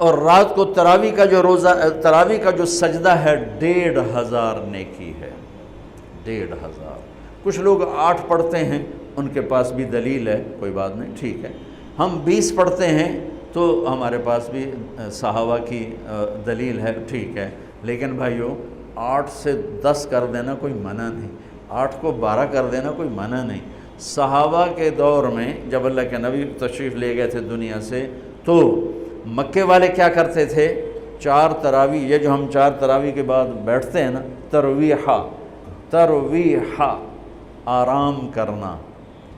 اور رات کو تراویح کا جو تراویح کا جو سجدہ ہے 1500 نیکی ہے، 1500۔ کچھ لوگ 8 پڑھتے ہیں، ان کے پاس بھی دلیل ہے، کوئی بات نہیں، ٹھیک ہے۔ ہم 20 پڑھتے ہیں تو ہمارے پاس بھی صحابہ کی دلیل ہے، ٹھیک ہے۔ لیکن بھائیو 8 سے 10 کر دینا کوئی منع نہیں، 8 کو 12 کر دینا کوئی منع نہیں۔ صحابہ کے دور میں جب اللہ کے نبی تشریف لے گئے تھے دنیا سے، تو مکے والے کیا کرتے تھے؟ 4 تراویح، یہ جو ہم 4 تراویح کے بعد بیٹھتے ہیں نا، ترویحہ آرام کرنا،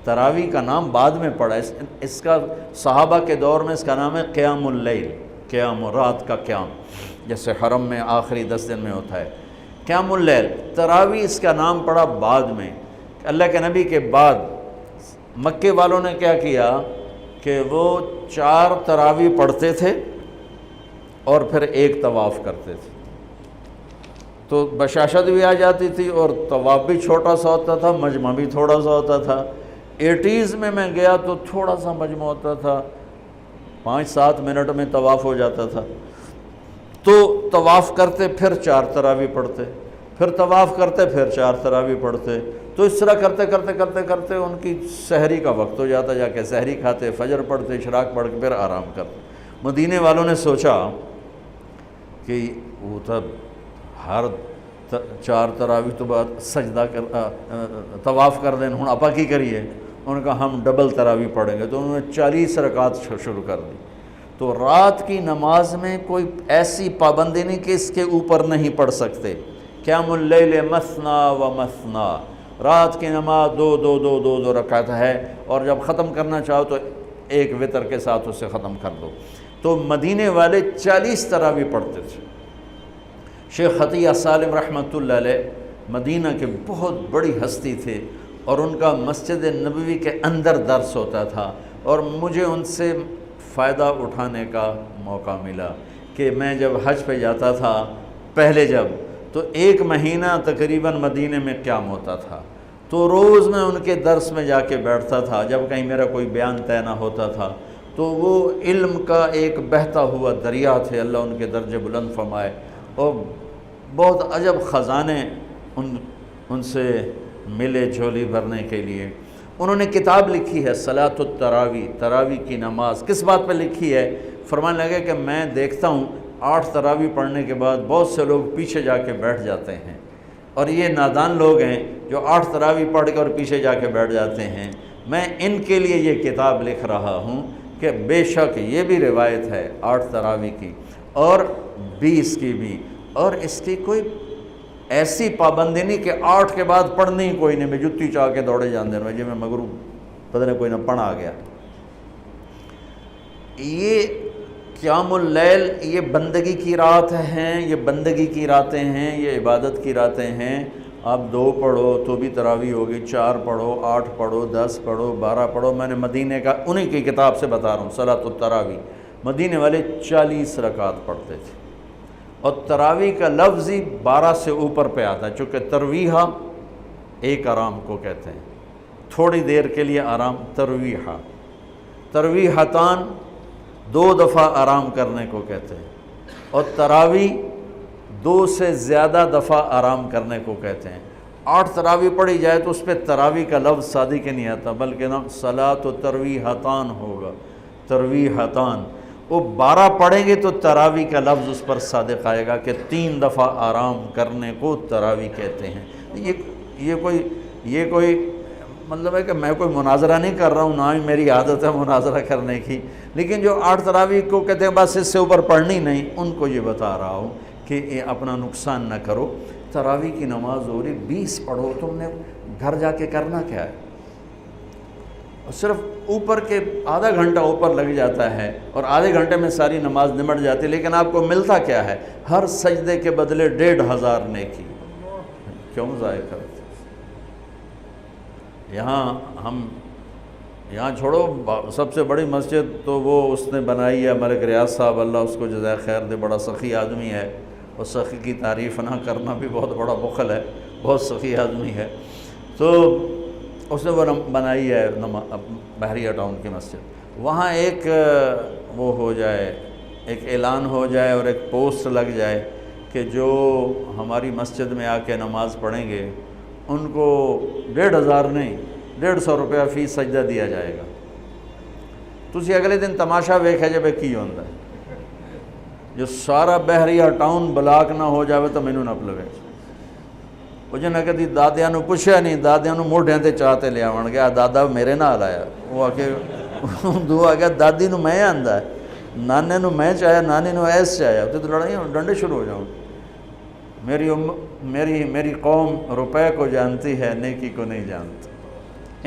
تراویح کا نام بعد میں پڑا، اس کا صحابہ کے دور میں اس کا نام ہے قیام اللیل، قیام رات کا قیام، جیسے حرم میں آخری 10 دن میں ہوتا ہے قیام اللیل۔ تراویح اس کا نام پڑا بعد میں، اللہ کے نبی کے بعد مکے والوں نے کیا کیا کہ وہ 4 تراویح پڑھتے تھے اور پھر ایک طواف کرتے تھے، تو بشاشت بھی آ جاتی تھی اور طواف بھی چھوٹا سا ہوتا تھا، مجمع بھی تھوڑا سا ہوتا تھا۔ 80s میں گیا تو تھوڑا سا مجمع ہوتا تھا، 5-7 منٹ میں طواف ہو جاتا تھا، تو طواف کرتے پھر 4 تراویح پڑھتے، پھر طواف کرتے پھر 4 تراویح پڑھتے، تو اس طرح کرتے ان کی سحری کا وقت ہو جاتا، جا کے سحری کھاتے، فجر پڑھتے، اشراق پڑھ کے پھر آرام کرتے۔ مدینے والوں نے سوچا کہ وہ تب ہر 4 تراویح تو بعد سجدہ طواف کر دیں، ہن اپا کی کریے؟ انہوں نے کہا ہم ڈبل تراویح پڑھیں گے، تو انہوں نے 40 رکعت شروع کر دی۔ تو رات کی نماز میں کوئی ایسی پابندی نہیں کہ اس کے اوپر نہیں پڑھ سکتے۔ قیام اللیل مثنا و مثنا، رات کی نماز 2 رکعت ہے، اور جب ختم کرنا چاہو تو ایک وتر کے ساتھ اسے ختم کر دو۔ تو مدینے والے 40 تراویح پڑھتے تھے۔ شیخ عطیہ سالم رحمۃ اللہ علیہ مدینہ کے بہت بڑی ہستی تھے، اور ان کا مسجد نبوی کے اندر درس ہوتا تھا، اور مجھے ان سے فائدہ اٹھانے کا موقع ملا کہ میں جب حج پہ جاتا تھا پہلے تو 1 مہینہ تقریباً مدینے میں قیام ہوتا تھا، تو روز میں ان کے درس میں جا کے بیٹھتا تھا۔ جب کہیں میرا کوئی بیان طے نہ ہوتا تھا تو وہ علم کا ایک بہتا ہوا دریا تھے، اللہ ان کے درجے بلند فرمائے، اور بہت عجب خزانے ان سے ملے جھولی بھرنے کے لیے۔ انہوں نے کتاب لکھی ہے صلاۃ التراویح، تراویح کی نماز۔ کس بات پہ لکھی ہے؟ فرمانے لگے کہ میں دیکھتا ہوں 8 تراویح پڑھنے کے بعد بہت سے لوگ پیچھے جا کے بیٹھ جاتے ہیں، اور یہ نادان لوگ ہیں جو 8 تراویح پڑھ کے اور پیچھے جا کے بیٹھ جاتے ہیں۔ میں ان کے لیے یہ کتاب لکھ رہا ہوں کہ بے شک یہ بھی روایت ہے 8 تراویح کی اور 20 کی بھی، اور اس کی کوئی ایسی پابندی نہیں کہ 8 کے بعد پڑھنی ہی کوئی نہیں، میں جتی چاہ کے دوڑے جان دیں جی میں مغروب پتہ نہیں کوئی نہ پڑھ آ گیا۔ یہ قیام اللیل یہ بندگی کی رات ہیں، یہ بندگی کی راتیں ہیں، یہ عبادت کی راتیں ہیں۔ آپ 2 پڑھو تو بھی تراویح ہوگی، 4 پڑھو، 8 پڑھو، 10 پڑھو، 12 پڑھو۔ میں نے مدینے کا انہی کی کتاب سے بتا رہا ہوں صلاۃ التراویح، مدینے والے 40 رکعت پڑھتے تھے، اور تراویح کا لفظ ہی 12 سے اوپر پہ آتا ہے، چونکہ ترویحہ ایک آرام کو کہتے ہیں، تھوڑی دیر کے لیے آرام، ترویحہ، ترویحتان 2 دفعہ آرام کرنے کو کہتے ہیں، اور تراویح 2 سے زیادہ دفعہ آرام کرنے کو کہتے ہیں۔ 8 تراویح پڑھی جائے تو اس پہ تراویح کا لفظ صادق کے نہیں آتا، بلکہ نام صلاۃ و ترویحتان ہوگا، ترویحتان۔ وہ 12 پڑھیں گے تو تراویح کا لفظ اس پر صادق آئے گا کہ 3 دفعہ آرام کرنے کو تراویح کہتے ہیں۔ یہ کوئی مطلب ہے کہ میں کوئی مناظرہ نہیں کر رہا ہوں، نہ ہی میری عادت ہے مناظرہ کرنے کی، لیکن جو 8 تراویح کو کہتے ہیں بس اس سے اوپر پڑھنی نہیں، ان کو یہ بتا رہا ہوں کہ اپنا نقصان نہ کرو۔ تراویح کی نماز ہو رہی 20 پڑھو، تم نے گھر جا کے کرنا کیا ہے؟ صرف اوپر کے آدھا گھنٹہ اوپر لگ جاتا ہے اور آدھے گھنٹے میں ساری نماز نمٹ جاتی ہے، لیکن آپ کو ملتا کیا ہے؟ ہر سجدے کے بدلے 1500 نیکی۔ کیوں ضائع کرتے؟ یہاں چھوڑو، سب سے بڑی مسجد تو وہ اس نے بنائی ہے ملک ریاض صاحب، اللہ اس کو جزائے خیر دے، بڑا سخی آدمی ہے، اور سخی کی تعریف نہ کرنا بھی بہت بڑا بخل ہے، بہت سخی آدمی ہے۔ تو اس نے وہ بنائی ہے بحریہ ٹاؤن کی مسجد، وہاں ایک وہ ہو جائے ایک اعلان ہو جائے اور ایک پوسٹ لگ جائے کہ جو ہماری مسجد میں آ کے نماز پڑھیں گے ان کو 1500 نہیں 150 روپیہ فی سجدہ دیا جائے گا. تسی اگلے دن تماشا ویکھے جے کی ہوندا ہے. جو سارا بحریہ ٹاؤن بلاک نہ ہو جاوے تو مینوں نہ پلوے. وہ جنہیں کدی دادیاں نو پوچھیا نہیں، دادیاں نو موڈیاں تے چاہتے لے آون گیا دادا میرے نال آیا. وہ آ کے دو آ گیا دادی نو میں آندا ہے، نانے نو میں چاہیا، نانی نو ایس چاہیا. تو لڑائیاں ڈنڈے شروع ہو جاؤں. میری قوم روپے کو جانتی ہے، نیکی کو نہیں جانتی.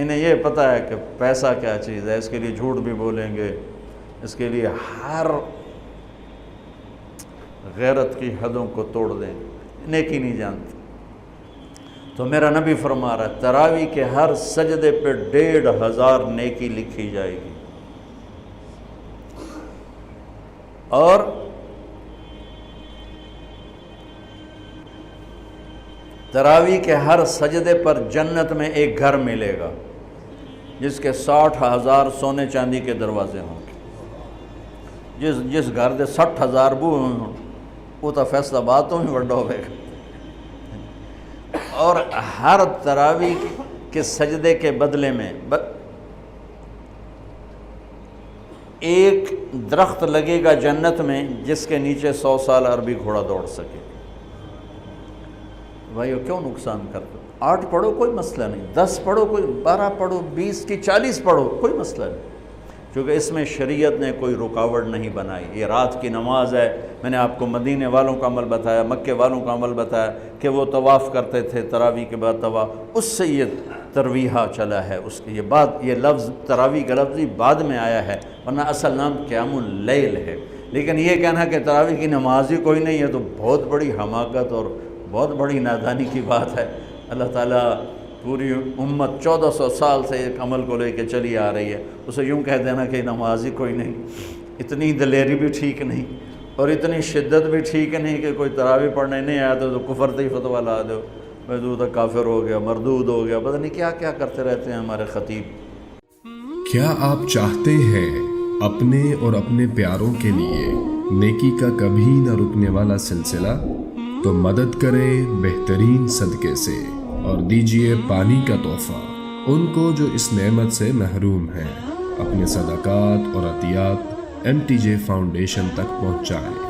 انہیں یہ پتہ ہے کہ پیسہ کیا چیز ہے، اس کے لیے جھوٹ بھی بولیں گے، اس کے لیے ہر غیرت کی حدوں کو توڑ دیں. نیکی نہیں جانتی. تو میرا نبی فرما رہا ہے تراویح کے ہر سجدے پہ 1500 نیکی لکھی جائے گی. اور تراویح کے ہر سجدے پر جنت میں ایک گھر ملے گا جس کے 60,000 سونے چاندی کے دروازے ہوں گے. جس گھر دے 60,000 بو ہوں وہ تو فیصل آباد تو ہی وڈا ہوئے گا. اور ہر تراویح کے سجدے کے بدلے میں ایک درخت لگے گا جنت میں جس کے نیچے 100 سال عربی گھوڑا دوڑ سکے. بھائیو کیوں نقصان کرتے؟ 8 پڑھو کوئی مسئلہ نہیں، 10 پڑھو کوئی 12 پڑھو 20 کی 40 پڑھو کوئی مسئلہ نہیں، کیونکہ اس میں شریعت نے کوئی رکاوٹ نہیں بنائی. یہ رات کی نماز ہے. میں نے آپ کو مدینے والوں کا عمل بتایا، مکے والوں کا عمل بتایا کہ وہ طواف کرتے تھے تراویح کے بعد طواف. اس سے یہ ترویحہ چلا ہے. اس کی یہ لفظ تراویح کا لفظ بعد میں آیا ہے، ورنہ اصل نام قیام اللیل ہے. لیکن یہ کہنا کہ تراویح کی نماز ہی کوئی نہیں ہے تو بہت بڑی حماقت اور بہت بڑی نادانی کی بات ہے. اللہ تعالیٰ پوری امت 1400 سال سے ایک عمل کو لے کے چلی آ رہی ہے، اسے یوں کہہ دینا کہ نماز ہی کوئی نہیں. اتنی دلیری بھی ٹھیک نہیں اور اتنی شدت بھی ٹھیک نہیں کہ کوئی تراویح پڑھنے نہیں آیا تو کفر تے ہی فتویٰ لا دو، تو تک کافر ہو گیا، مردود ہو گیا، پتہ نہیں کیا کیا کرتے رہتے ہیں ہمارے خطیب. کیا آپ چاہتے ہیں اپنے اور اپنے پیاروں کے لیے نیکی کا کبھی نہ رکنے والا سلسلہ؟ تو مدد کریں بہترین صدقے سے اور دیجئے پانی کا تحفہ ان کو جو اس نعمت سے محروم ہیں. اپنے صدقات اور عطیات MTJ فاؤنڈیشن تک پہنچائیں.